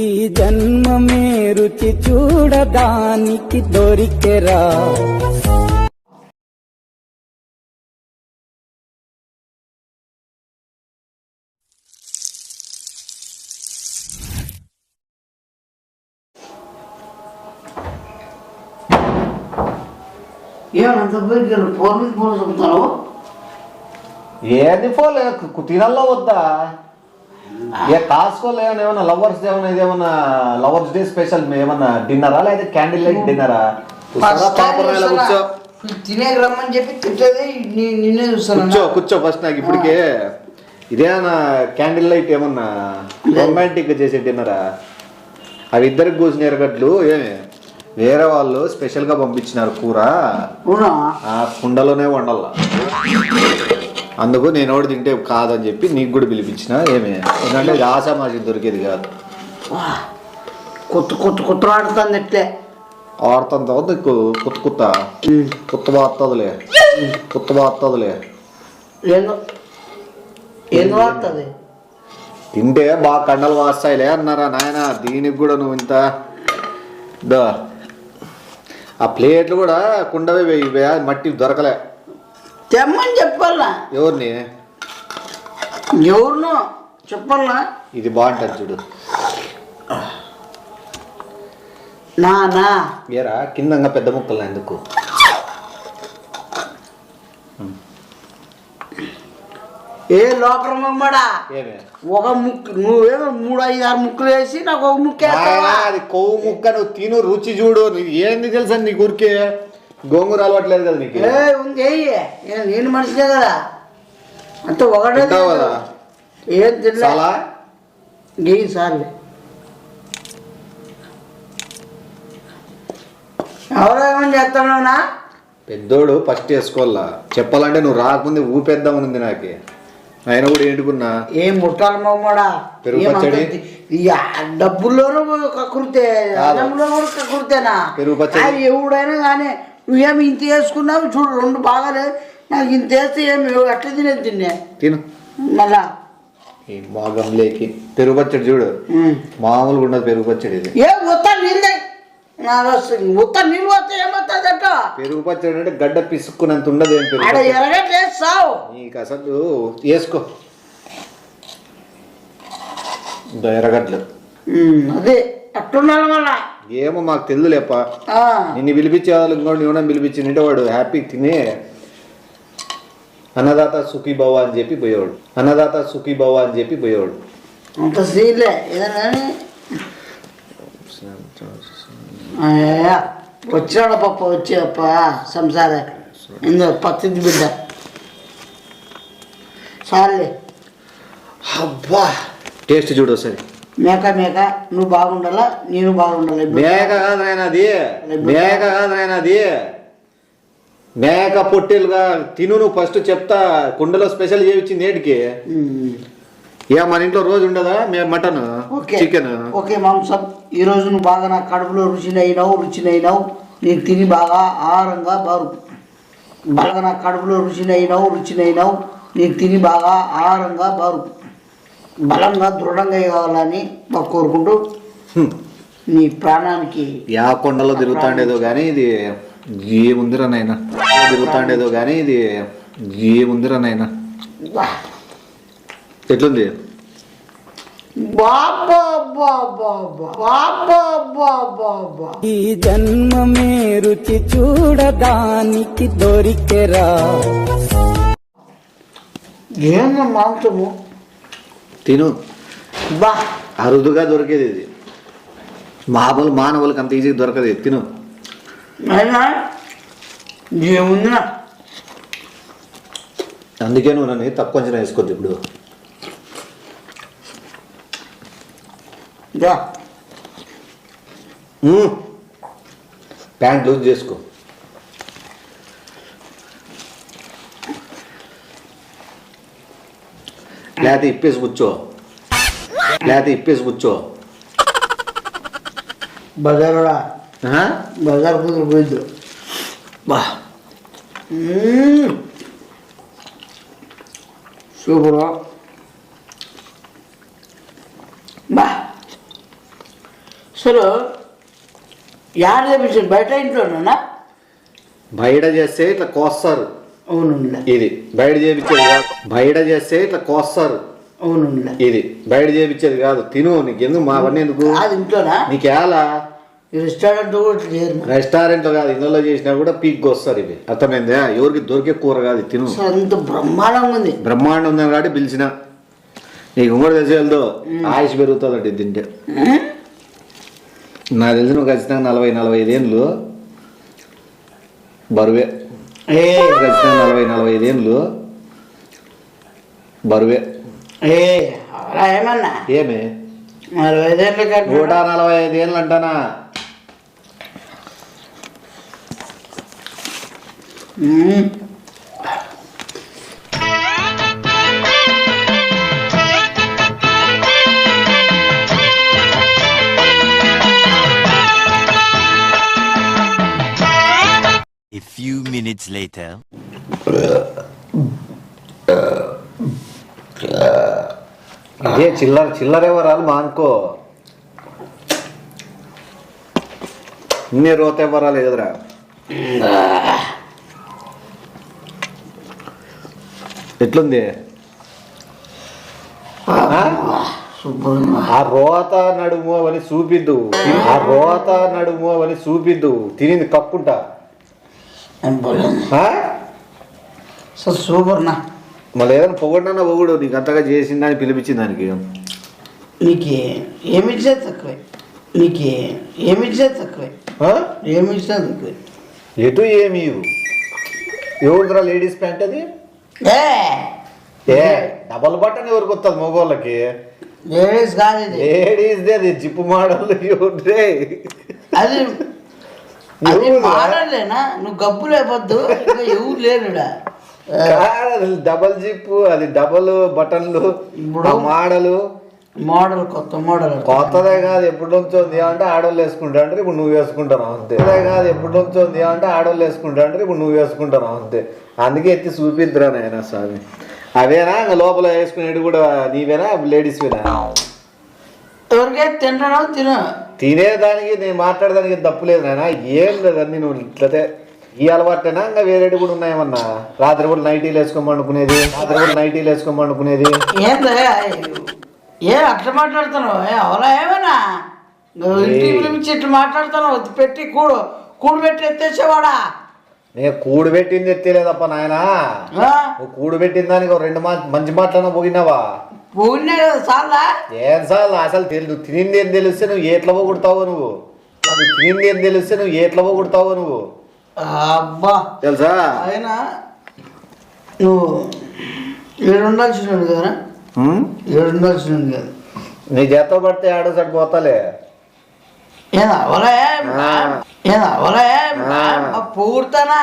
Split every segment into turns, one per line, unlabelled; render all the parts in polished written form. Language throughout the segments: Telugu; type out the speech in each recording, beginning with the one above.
ఈ జన్మమే రుచి చూడడానికి దొరికెరా.
ఏమంత ఫోన్ ఫోన్ చెప్తాను.
ఏది ఫోన్ తినల్లో వద్దా? ఏ కాసుకోలే ఏమన్నా లవర్స్ ఏమన్నా ఇదేమన్నా లవర్స్ డే స్పెషల్ ఏమన్నా డిన్నరా లేదా క్యాండిల్ లైట్ డిన్నరా?
తినే రమ్మని చెప్పి తిట్టేది నిన్నే చూస్తాను.
కూర్చో ఫస్ట్. నాకు ఇప్పటికే ఇదేమన్నా క్యాండిల్ లైట్ ఏమన్నా రొమాంటిక్ చేసే డిన్నరా? అవి ఇద్దరికి కూర్చుని ఎరగట్లు ఏమి వేరే వాళ్ళు స్పెషల్ గా పంపించినారు కూర, ఆ కుండలోనే వండాల. అందుకు నేను ఒకటి తింటే కాదని చెప్పి నీకు కూడా పిలిపించిన. ఏమి ఎందుకంటే అది ఆశామాషి దొరికేది కాదు.
కొత్త ఆడుతుంది ఎట్లే
ఆడుతుంది కొత్త బాగుతుందిలే
ఏం వాడుతుంది
తింటే బాగా కండలు వాస్తాయిలే అన్నారా నాయన. దీనికి కూడా నువ్వు ఇంత ఆ ప్లేట్లు కూడా కుండవే వేయి, మట్టి దొరకలే.
తెమ్మని చెప్పాలా? ఎవరినో చెప్పాలా?
ఇది బాగుంటుంది చూడు.
నా
ఏరా కిందంగా పెద్ద ముక్కలు ఎందుకు?
ఏ లోపలమ్మడా ఒక ముక్కు నువ్వేమో 3-5-6 ముక్కలు వేసి నాకు ఒక ముక్క
అది కొవ్వు ముక్క. నువ్వు తిను, రుచి చూడు. ఏంది తెలుసా నీ ఊరికే గోంగూర అలవాట్లేదు కదా నీకు?
ఉంది నేను మనిషినే కదా అంత ఒకటే కదా. ఏం తిన్నా సార్లు ఎవరేమని చేస్తానా?
పెద్దోడు ఫస్ట్ వేసుకోవాలా. చెప్పాలంటే నువ్వు రాకముందే ఊపేద్దామనుంది నాకే. ఆయన కూడా ఏంటుకున్నా
ఏం ముట్టాలి మమ్మడా
పెరుగు పచ్చడి
డబ్బుల్లోనూ కక్కుర్తే, అన్నంలో కూడా కక్కుర్తేనా?
పెరుగు పచ్చడి
ఎవడైనా కానీ నువ్వేమి ఇంత వేసుకున్నావు చూడు, 2 బాగాలేదు. నాకు ఇంత వేస్తే ఏమి ఎట్లా తినే
తిను
మళ్ళా
మాగంలేకి. పెరుగు పచ్చడి చూడు, మామూలుగా ఉండదు పెరుగు పచ్చడి. ఇది
ఏ మొత్తం నీళ్ళే మొత్తం నీళ్ళు వస్తే ఏమవుతుందట?
పెరుగు పచ్చడి అంటే గడ్డ పిసుక్కున్నంత ఉండదు. ఏం పెరుగు
ఎరగట్లేస్తావు
నీకు అసలు వేసుకో ఎరగట్లు.
అదే అట్లున్నాను మళ్ళా.
ఏమో మాకు తెలుదులేప. నిన్ను పిలిపించే వాళ్ళు ఇంకోటి ఇవ్వడం పిలిపించిందంటే వాడు హ్యాపీగా తినే అన్నదాత సుఖీ భవ అని చెప్పి పోయేవాడు.
అంత సీలే ఏదైనా వచ్చాడు పప్ప వచ్చేప్ప సంసారే ఇందో పత్తిది బిడ్డ చాలే.
అబ్బా టేస్ట్ చూడు ఒకసారి.
మేక నువ్వు బాగుండాలా, నేను బాగుండాలి.
మేక కాదు అది మేక పొట్టేలుగా తిను. నువ్వు ఫస్ట్ చెప్తా. కుండలో స్పెషల్ చేయించింది ఏంటికి? మన ఇంట్లో రోజు ఉండదా మటన్ చికెన్?
ఓకే మాంసం. ఈరోజు నువ్వు బాగా నా కడుపులో రుచినైనావు. నీకు తిని బాగా ఆహారంగా నా కడుపులో రుచినైనావు. నీకు తిని బాగా ఆహారంగా బలంగా దృఢంగా కావాలని కోరుకుంటూ నీ ప్రాణానికి.
యా కొండలో తిరుగుతాండేదో కానీ ఇది ఏముందిరా నాయనా. ఎట్లుంది?
ఈ జన్మమే రుచి చూడడానికి దొరికెరా.
ఏం మాంసము
తిను. అరుదుగా దొరికేది ఇది. మానవులకు అంత ఈజీగా దొరకదు. తిను.
ఏముందినా
అందుకే నువ్వు నన్ను తక్కువ అంచనా వేసుకోద్దు. ఇప్పుడు ప్యాంట్ లూజ్ చేసుకో. లేకపోతే ఇప్పేసి కూర్చో.
బజార్ కుదురు పోయిద్దు. సూపర్. అసలు యాడ చేపించారు బయట ఇంట్లోనా?
బయట చేస్తే ఇట్లా కోస్తారు.
అవునుండే.
ఇది బయట చేపించేది కాదు. బయట చేస్తే ఇట్లా కోస్తారు.
అవునుండే.
ఇది బయట చేపించేది కాదు. తిను, నీకు ఎందుకు మావన్నీ ఎందుకు?
అది ఇంట్లోనా?
నీకు ఎలా
రెస్టారెంట్ కూడా చేయరు.
రెస్టారెంట్ లో కాదు, ఇళ్ళలో చేసినా కూడా పీక్ వస్తారు ఇవి. అర్థమైందా? ఎవరికి దొరికే కూర కాదు, తిను.
అంత బ్రహ్మాండంగా ఉంది.
బ్రహ్మాండం ఉందని కాబట్టి పిలిచిన. నీకు కూడా తెలిసి వెళ్దో ఆయుష్ పెరుగుతుందండి తింటే. నాకు తెలిసి నువ్వు ఖచ్చితంగా 40-45 ఏళ్ళు బరువే. ఖచ్చితంగా 40-45 ఏళ్ళు బరువే.
ఏమన్నా
ఏమి
45 ఏళ్ళు
145 ఏళ్ళు అంటానా?
A few minutes later.
ఇదే చిల్లర ఎవరాలు మానుకో. ఇన్ని రోత ఎవరాలు ఎదురా. ఎట్లుంది ఆ రోత నడుము అని చూపిద్దు. ఆ రోత నడుము అని చూపిద్దు. తినింది కప్పుంటా.
సూపర్ నా.
మళ్ళీ ఏదైనా పొగడన్నా పొగుడు. నీకు అంతగా చేసిందని పిలిపించింది దానికి.
నీకు ఏమిచ్చే తక్కువే. నీకు ఏమిచ్చే తక్కువే. ఏమిచ్చే తక్కువే.
ఎటు ఏమి ఎవరిదిరా లేడీస్ ప్యాంట్ అది? ఏ డబల్ బటన్ ఎవరికి వస్తుంది మగవాళ్ళకి?
లేడీస్ కాదు,
లేడీస్దే. అది జిప్పు మోడల్. ఎవరిదే
అది? అది మోడలేనా? నువ్వు గబ్బు లేపొద్దు. ఇంకా ఎవరు లేరుడా.
డబల్ జిప్పు, అది డబల్ బటన్లు.
మోడల్ కొత్త మోడల్.
కొత్తదే కాదు, ఎప్పుడు నుంచో ఉంది అంటే ఆడోళ్ళు వేసుకుంటా అంటే ఇప్పుడు నువ్వు వేసుకుంటాను అంతే. కాదు, ఎప్పుడు నుంచో ఉంది అంటే ఆడోళ్ళు వేసుకుంటా అంటే ఇప్పుడు నువ్వు వేసుకుంటాను అంతే. అందుకే ఎత్తి చూపిద్దురా నాయన స్వామి. అవేనా ఇంకా లోపల వేసుకునేది కూడా నీవేనా లేడీస్ వేనా?
ఎవరికై తింటానో
తినేదానికి నేను మాట్లాడడానికి తప్పులేదు నాయన. ఏం లేదండి, నువ్వు ఇట్లతే ఈ అలవాట్లేనా? ఇంకా వేరేటి కూడా ఉన్నాయేమన్నా? రాత్రి కూడా నైటీలు వేసుకోమనుకునేది.
ఏ అట్లా మాట్లాడుతున్నావు? అవలా ఏమన్నా ఇంటికి పిలిపించి ఇట్లా మాట్లాడుతున్నావు? పెట్టి కూడు పెట్టి ఎత్తేసేవాడా?
నేను కూడు పెట్టింది ఎత్తలేదప్ప నాయన. నువ్వు కూడు పెట్టిన దానికి 2 మంచి మాటలన్నా పోయినావా?
పోయినా కదా చాలా.
ఏం సార్ అసలు తినింది ఏం తెలిస్తే నువ్వు ఎట్లా పోగొడతావు? తినింది ఏం తెలిస్తే నువ్వు ఎట్లా పోగొడతావు?
అబ్బా
తెలుసా?
ఆయన నువ్వు 7 ఉండాల్సినది కదా. 7 ఉండాల్సినది కదా.
నీ చేత పడితే ఆడో సరి పోతాలే.
పొగుడుతానా?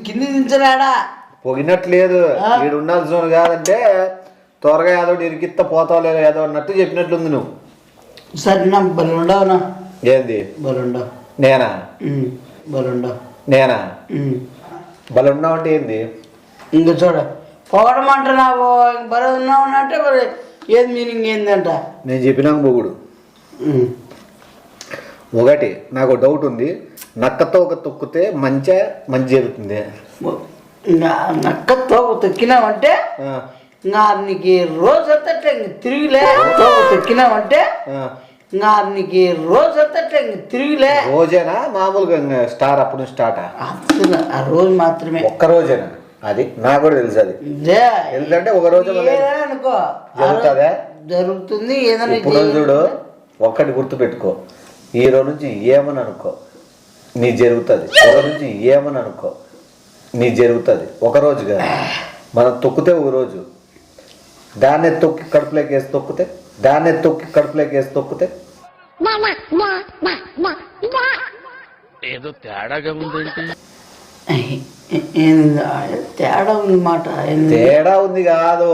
కింది దించరాడా?
పొగినట్లేదు. వీడు ఉండాల్సిన కాదంటే త్వరగా ఏదో ఇరికిత్త పోతావు లేదా ఏదో అన్నట్టు చెప్పినట్లుంది నువ్వు.
సరే నా బలుండవునా?
ఏంది
బలుండవు?
నేనా?
బలుండవు
నేనా? బలుండవు అంటే ఏంది?
ఇంకా చూడ పొగడమంటున్నావు. ఇంక బలు ఉన్నావు అంటే మరి ఏది మీనింగ్ ఏందంట?
నేను చెప్పినాక పొగుడు. ఒకటి నాకు డౌట్ ఉంది. నక్కతో ఒక తొక్కితే మంచి జరుగుతుంది.
నక్క తోక తొక్కినావంటే ఇంకా నీకు రోజంతా తిరిగిలే. తోక తొక్కినావంటే ఇంకా నీకు రోజంతా తిరిగిలే.
రోజేనా మామూలుగా స్టార్ అప్పుడు స్టార్టా?
ఆ రోజు మాత్రమే.
ఒక్క రోజేనా? అది నాకు కూడా తెలుసు. అది ఎందుకంటే ఒక రోజు
అనుకో
జరుగుతుందా?
జరుగుతుంది. ఏదైనా
ఇప్పుడు చూడు, ఒక్కటి గుర్తు పెట్టుకో. ఈ రోజు నుంచి ఏమని అనుకో నీ జరుగుతుంది. ఒక నుంచి ఏమని అనుకో నీ జరుగుతుంది. ఒక రోజుగా మనం తొక్కితే ఒక రోజు దాన్నే తొక్కి కడుపులోకి వేసి తొక్కితే
ఏదో తేడాగా ఉందేంటి?
తేడా ఉంది మాట.
తేడా ఉంది కాదు,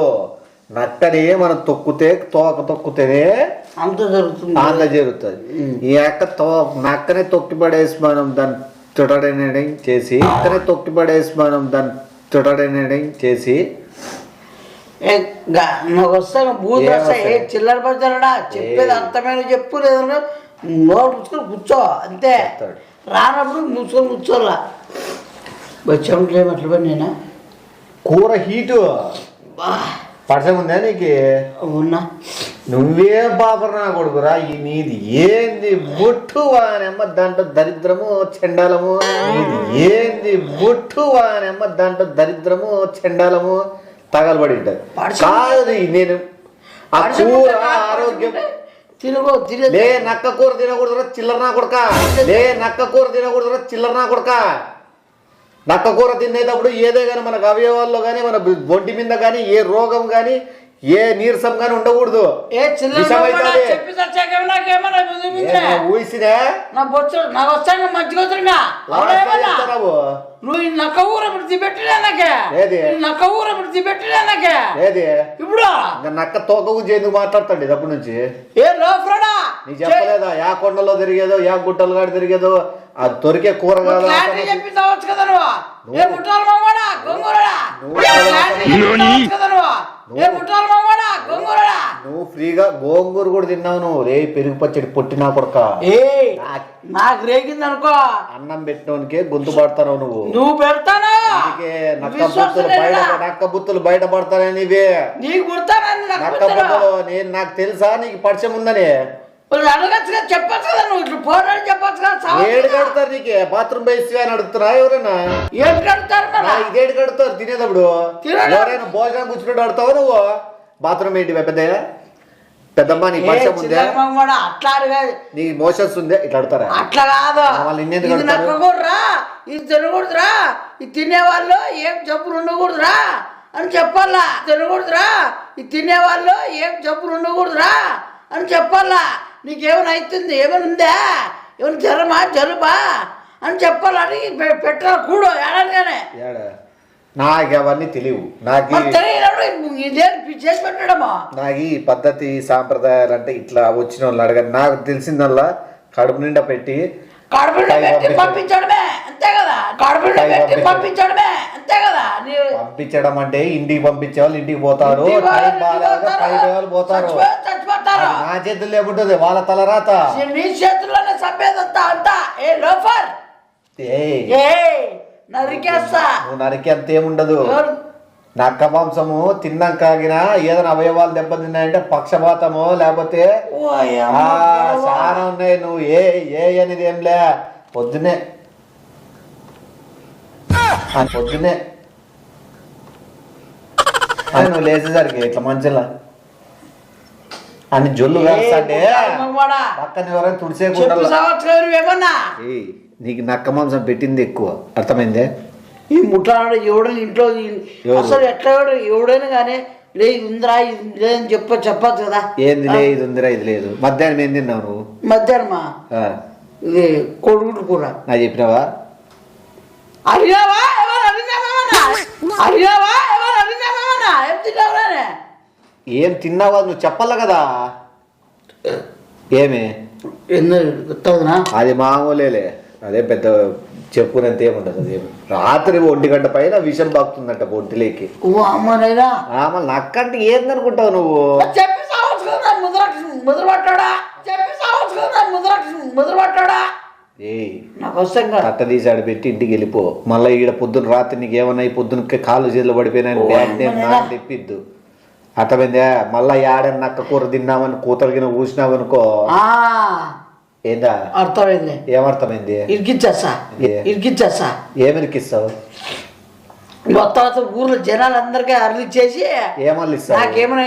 నక్కని మనం తొక్కితే తొక్కితేనే
అంత జరుగుతుంది.
ఈ యొక్క నక్కనే తొక్కి పడేసి మనం దాన్ని తొడడనేది చేసి
నాకు వస్తాను బూత్ వస్తాయి. చిల్లర పడతాడా? చెప్పేది అర్థమైన చెప్పు. లేదన్నా నోరు పుచ్చుకొని కూర్చో అంతే. రానప్పుడు మూసుకొని కూర్చోరా. వచ్చాము అట్లా పని నేనా
కూర హీటు పడస ఉందా నీకు?
ఉన్నా.
నువ్వే బాబరా కొడుకురా నీది ఏంది బొట్టు వానమ్మ దాంట్లో దరిద్రము చెండాలము. నీది ఏంది బొట్టు వానమ్మ దాంట్లో దరిద్రము చెండాలము తగలబడి ఉంటది. కాదు నేను ఆ కూర ఆరోగ్యం లే నక్క కూర తినకూడదురా చిల్లరనా కొడక. లే నక్క కూర తినకూడదురా చిల్లరనా కొడక. నక్క కూర తినేటప్పుడు ఏదో కానీ మనకు అవయవాల్లో కానీ మన ఒంటి మీద కానీ ఏ రోగం కానీ ఏ నీరసం కానీ ఉండకూడదు. ఊసినా
నువ్వు నక్క ఊర ఇప్పుడు
నక్క తోక గురించి ఎందుకు మాట్లాడతాండి అప్పటి నుంచి?
ఏ లోఫ్రడా
నీ చెప్పలేదా యా కొండలో తిరిగేదో యా గుట్టలు కాడ తిరిగేదో అది దొరికే కూర కాదు. నువ్వు ఫ్రీగా గోంగూర కూడా తిన్నావు నువ్వు. రే పెరుగు పచ్చడి పొట్టినా కొడక.
నాకు రేగింది అనుకో
అన్నం పెట్టినోనికే గొంతు పడతావు నువ్వు.
నువ్వు పెడతాను
నక్క బుత్తులు బయట పడతానని ఇవే
నీకు గుర్తానని
నక్క బుద్ధులు. నేను నాకు తెలుసా నీకు పరిచయం ఉందని?
అడగచ్చుగా చెప్పచ్చు కదా. నువ్వు ఇట్లా పోరాడి చెప్పచ్చు కదా.
ఏడు కడతారు నీకే బాత్రూమ్ బయసి అని అడుగుతారా ఎవరైనా?
ఏడు కడతారు
ఇదేడు కడతారు తినేటప్పుడు. ఎవరైనా భోజనం కూర్చుంటే అడుగుతావు నువ్వు? బాత్రూమ్ ఏంటి పెద్దయ్య పెద్దమ్మ నీ పరిచయం ఉందే?
అట్లా
నీ మోషన్స్ ఉందే ఇట్లా అడుగుతారా?
అట్లా కాదు.
వాళ్ళు ఇన్నేది
ఇది నక్కకూడదురా, ఇది తినకూడదురా, ఇది తినేవాళ్ళు ఏం జబ్బులు ఉండకూడదురా అని చెప్పాలా. తినకూడదురా, ఇది తినేవాళ్ళు ఏం జబ్బులు ఉండకూడదురా అని చెప్పాలా. నీకేమైనా అవుతుంది ఏమైనా ఉందా ఏమైనా జ్వరమా జలుబా అని చెప్పాలని పెట్టాలి కూడా ఏడాదిగానే.
నాకు అవన్నీ తెలియవు. నాకు
చేసి పెట్టడమా
నాకు ఈ పద్ధతి సాంప్రదాయాలు అంటే ఇట్లా వచ్చిన వాళ్ళు అడగండి. నాకు తెలిసిందల్లా కడుపు నిండా పెట్టి
పంపించడమే అంతే కదా. పంపించడమే అంతే కదా.
పంపించడం అంటే ఇంటికి పంపించే వాళ్ళు ఇంటికి పోతారు, పోతారు. నా చేతుల్లో ఏముంటుంది వాళ్ళ తలరాత.
నీ చేతుల్లోనే సభ్యదంతా అంతా. ఏ లోఫర్ నరికేస్తా.
నువ్వు నరికేంత ఏముండదు. నక్క మాంసము తిన్నాక ఏదైనా అవయవాలు దెబ్బతిన్నాయంటే పక్షపాతము లేకపోతే చాలా ఉన్నాయి. నువ్వు ఏ అనేది ఏంలే పొద్దునే నువ్వు లేచేసరికి ఇట్లా మంచిలా అని జొల్లు వేస్తాంటే పక్కన ఎవరైనా తుడిసేకుండా. నీకు నక్క మాంసం పెట్టింది ఎక్కువ అర్థమైందే?
ఈ ముఠాడు ఎవడైనా ఇంట్లో అసలు ఎట్లా ఎవడైనా కానీ లే ఇది ఉందిరా ఇది లేదని చెప్పచ్చు కదా.
ఏంది లే ఇది ఉందిరా ఇది లేదు. మధ్యాహ్నం ఏం తిన్నావు నువ్వు?
మధ్యాహ్నమా ఇది కోడిగుడ్డు కూర.
నాకు చెప్పినావా?
అడిగావా ఎవరు అడిగావా ఏం తిన్నావురా?
ఏం తిన్నావా నువ్వు చెప్పాల కదా. ఏమి అది మామూలేలే. అదే పెద్ద చెప్పుకునేంత ఏముండదు. అదేమి రాత్రి 1 గంట పైన విషం బాగుతుందంట ఒంటిలోకి. నక్కంటే ఏందనుకుంటావు నువ్వు? కట్ట తీసాడు పెట్టి ఇంటికి వెళ్ళిపో. మళ్ళీ ఈడ పొద్దున్న రాత్రి నీకు ఏమన్నా పొద్దున్న కాళ్ళు చేతులు పడిపోయినా బ్యాడ్ నేమ్ తెప్పిద్దు. అర్థమైందా? మళ్ళా ఏడని నక్క కూర తిన్నామని కూతరిగిన ఊసినావనుకో ఏందా
అర్థమైంది.
ఏమర్థమైంది?
ఇరికిచ్చేస్తా.
ఏమిరికిస్తావు?
మొత్తం ఊర్లో జనాలందరికీ అర్లిచ్చేసి నాకేమైనా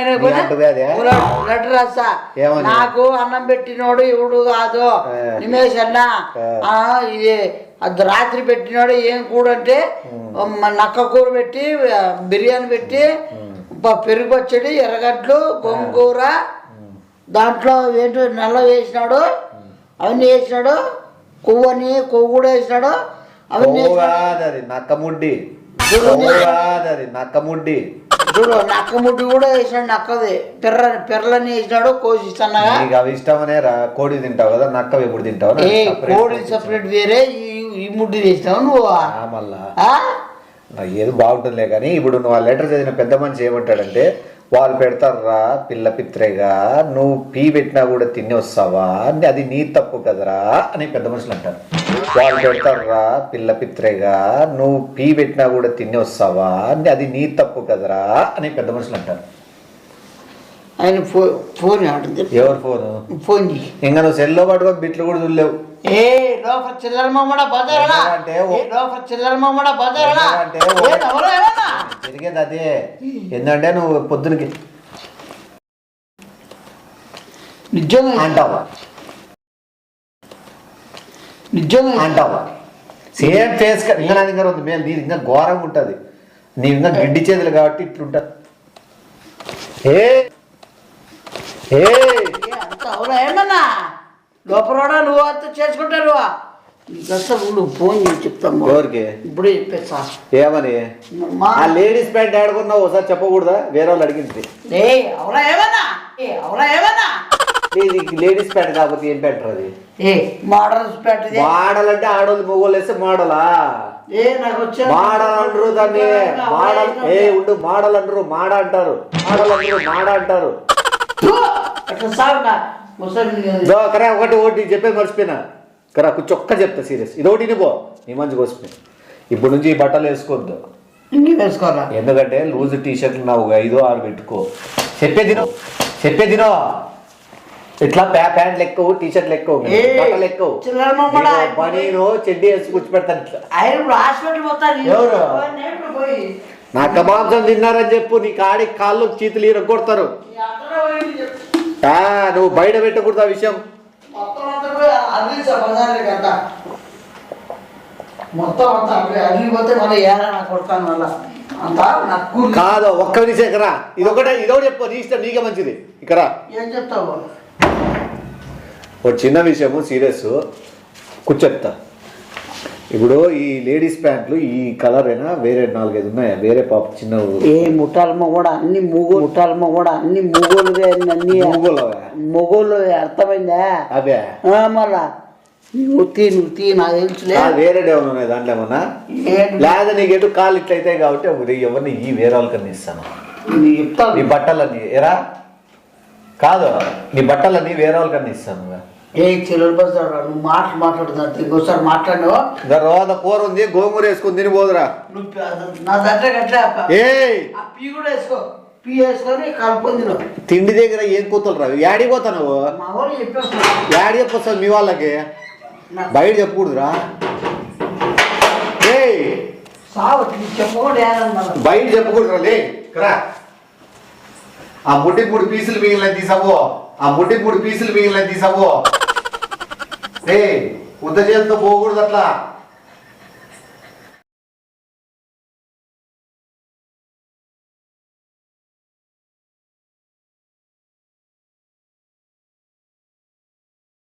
లెటర్ రాస్తా. నాకు అన్నం పెట్టినోడు ఎవడు కాదు నిమేష్ అన్న, ఇది అది రాత్రి పెట్టినోడు ఏం కూడంటే నక్క కూర పెట్టి బిర్యానీ పెట్టి పెరుగు పచ్చడి ఎర్రగడ్డలు గోంగూర దాంట్లో ఏంటో నల్ల వేసినాడు అవన్నీ వేసినాడు. కొవ్వు కూడా వేసినాడు. అవన్నీ
నక్కముడ్డి
చూడు నక్కముడ్డి కూడా వేసినాడు. నక్కది పెర్రని వేసినాడు. కోసి సన్నగా.
అవి ఇష్టమనే కోడి తింటావు కదా, నక్క ఎప్పుడు తింటావు?
కోడి సపరేట్ వేరే, ఈ ముడ్డి వేసినావు నువ్వు.
మళ్ళా ఏదో బాగుంటుందిలే కానీ ఇప్పుడు నువ్వు ఆ లెటర్ చదివిన పెద్ద మనిషి ఏమంటాడంటే వాళ్ళు పెడతారా పిల్ల పిత్రేగా, నువ్వు పీ పెట్టినా కూడా తిని వస్తావా, అది నీ తప్పు కదరా అని పెద్ద మనుషులు అంటారు. వాళ్ళు పెడతారా పిల్ల పిత్రేగా, నువ్వు పీ పెట్టినా కూడా తిని వస్తావా, అది నీ తప్పు కదరా అని పెద్ద మనుషులు అంటారు.
ఆయన ఫోన్ ఆడుతుంది.
ఎవరు ఫోను?
ఫోన్
ఇంకా నువ్వు సెల్లో పట్టుకొని బిట్లు కూడా చూడలేవు.
ఏ లోపల చిల్లర మమ్మడ బజారా
అంటే
లోపల చిల్లర మమ్మడ బజారా
అంటే జరిగేది అదే. ఏంటంటే నువ్వు పొద్దునకి
నిజంగా
అంటావా
నిజంగా
అంటావా సేమ్ ఫేస్ ఇంకా నా దగ్గర ఉంది. మేము దీని ఇంకా ఘోరంగా ఉంటుంది. నీవు ఇంకా గిడ్డి చేతులు కాబట్టి ఇట్లుంటా. ఏ ఏ
అంత అవునా ఏమన్నా లోపల నువ్వు అంత చేసుకుంటారు. నీకు అసలు నువ్వు ఫోన్ చేసి చెప్తాము.
ఎవరికి?
ఇప్పుడే చెప్పేస్తా.
ఏమని? ఆ లేడీస్ ప్యాంట్ ఆడుకున్నావు ఒకసారి చెప్పకూడదా? వేరే వాళ్ళు అడిగింది.
అవునా ఏమన్నా అవునా ఏమన్నా
లేడీస్ ప్యాంట్ కాకపోతే ఏం ప్యాంట్ అది?
Models pant.
మోడల్ అంటే ఆడోళ్ళు మొగోళ్ళు వేస్తే మోడలా?
నాకు వచ్చే
మోడల్ అంటారు దాన్ని. మోడల్ ఉండు మోడల్ అంటారు, మాడ అంటారు. మోడల్ అంటారు, మాడ అంటారు.
అట్లా సాగుగా
కరా ఒకటి చెప్పేది మర్చిపోయినా. కరా చొక్క చెప్తా సీరియస్. ఇది ఒకటి పో నీ మంచి కోసమే. ఇప్పుడు నుంచి ఈ బట్టలు వేసుకోవద్దు.
ఇంకే వేసుకోవాలా?
ఎందుకంటే లూజ్ టీ షర్ట్లు నావు 5 6 పెట్టుకో. చెప్పే దినో ఇట్లా ప్యాంట్లు ఎక్కువ, టీ షర్ట్లు ఎక్కువ, బట్టలు ఎక్కువ, పనీను చెడ్డీ వేసి కూర్చోపెడతాను ఇట్లా.
ఆయన ఇప్పుడు హాస్పిటల్ పోతాను.
ఎవరు? నా కబాబ్సం తిన్నారని చెప్పు. నీ కాడి కాళ్ళు చీతులు ఇరగొడతారు. నువ్వు బయట పెట్టకూడదు ఆ విషయం. కాదు ఒక్క నిమిషం ఇకరా. ఇదొకటి చెప్పు. నీ ఇష్టం, నీకే మంచిది. ఇకరా
ఏం చెప్తావు?
ఒక చిన్న విషయము సీరియస్ కూర్చెప్తా. ఇప్పుడు ఈ లేడీస్ ప్యాంట్లు ఈ కలర్ అయినా వేరే 4 5 ఉన్నాయా? వేరే పాప చిన్న
ముఠాలమ్మ కూడా అన్ని మూగోలువే. అన్ని మొగోళ్ళు అర్థమైందా?
అవే
మళ్ళా నువ్వు తీ నాకు తెలుసులే.
వేరే ఏమైనా ఉన్నాయి దాంట్లో ఏమన్నా? లేదా నీకు ఎటు కాళ్ళు ఇట్లయితాయి కాబట్టి ఎవరిని ఈ వేరే వాళ్ళకన్నా ఇస్తాను.
చెప్తాను
నీ బట్టలన్నీ ఎరా కాదు, నీ బట్టలన్నీ వేరే వాళ్ళకన్నా ఇస్తాను.
చెల్లెలు బస్సాడు నువ్వు మాట్లాడుతున్నా. ఇంకోసారి మాట్లాడు.
తర్వాత కూర ఉంది, గోంగూర వేసుకుని తిని పోదురా.
నా దగ్గర గట్లా పీ కూడా వేసుకో. పీ వేసుకొని కలుపుకొని
తిండి దగ్గర ఏం కూతురు రావు. యాడికి పోతా నువ్వు?
మా వాళ్ళు చెప్పేస్తా.
యాడి చెప్పొస్తావు మీ వాళ్ళకి? బయట చెప్పకూడదురా.
సావు చెప్పకూడదు.
బయట చెప్పకూడదురా. లేరా ఆ ముట్టికి 3 పీసులు మిగిలిన తీసావు. ఆ ముట్టికి 3 పీసులు మిగిలిన తీసావు. ఉద్ద చేతితో పోకూడదు అట్లా.